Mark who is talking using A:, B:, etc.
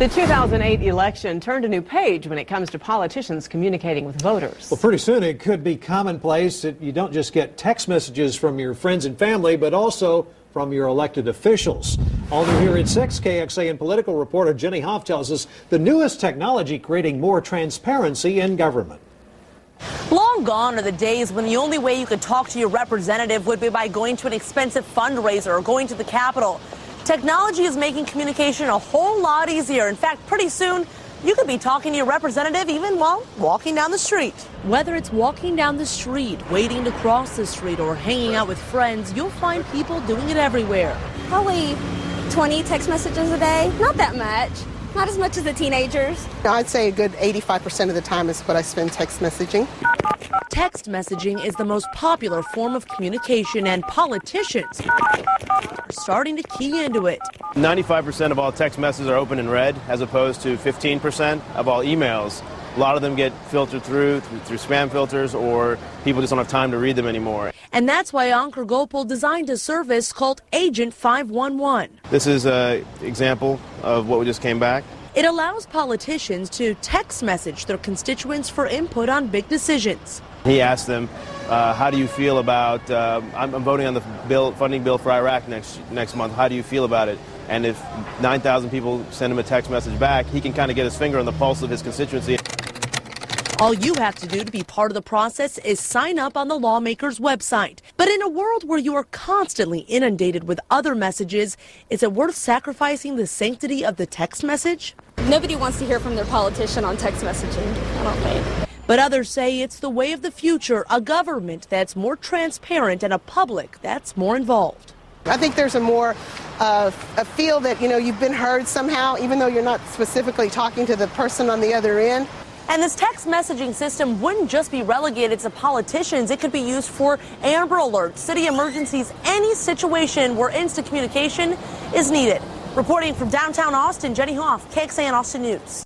A: The 2008 election turned a new page when it comes to politicians communicating with voters.
B: Well, pretty soon it could be commonplace that you don't just get text messages from your friends and family, but also from your elected officials. All new here at 6, KXAN political reporter Jenny Hoff tells us the newest technology creating more transparency in government.
C: Long gone are the days when the only way you could talk to your representative would be by going to an expensive fundraiser or going to the Capitol. Technology is making communication a whole lot easier. In fact, pretty soon, you could be talking to your representative even while walking down the street.
D: Whether it's walking down the street, waiting to cross the street, or hanging out with friends, you'll find people doing it everywhere.
E: Probably 20 text messages a day. Not that much. Not as much as the teenagers.
F: I'd say a good 85% of the time is what I spend text messaging.
D: Text messaging is the most popular form of communication, and politicians are starting to key into it.
G: 95% of all text messages are open and read, as opposed to 15% of all emails. A lot of them get filtered through spam filters, or people just don't have time to read them anymore.
D: And that's why Ankur KXAN designed a service called Agent 511.
G: This is an example of what we just came back.
D: It allows politicians to text message their constituents for input on big decisions.
G: He asked them, how do you feel about, I'm voting on the funding bill for Iraq next month, how do you feel about it? And if 9,000 people send him a text message back, he can kind of get his finger on the pulse of his constituency.
D: All you have to do to be part of the process is sign up on the lawmaker's website. But in a world where you are constantly inundated with other messages, is it worth sacrificing the sanctity of the text message?
E: Nobody wants to hear from their politician on text messaging, I don't think.
D: But others say it's the way of the future, a government that's more transparent and a public that's more involved.
F: I think there's a feel that, you've been heard somehow, even though you're not specifically talking to the person on the other end.
C: And this text messaging system wouldn't just be relegated to politicians. It could be used for Amber Alerts, city emergencies, any situation where instant communication is needed. Reporting from downtown Austin, Jenny Hoff, KXAN Austin News.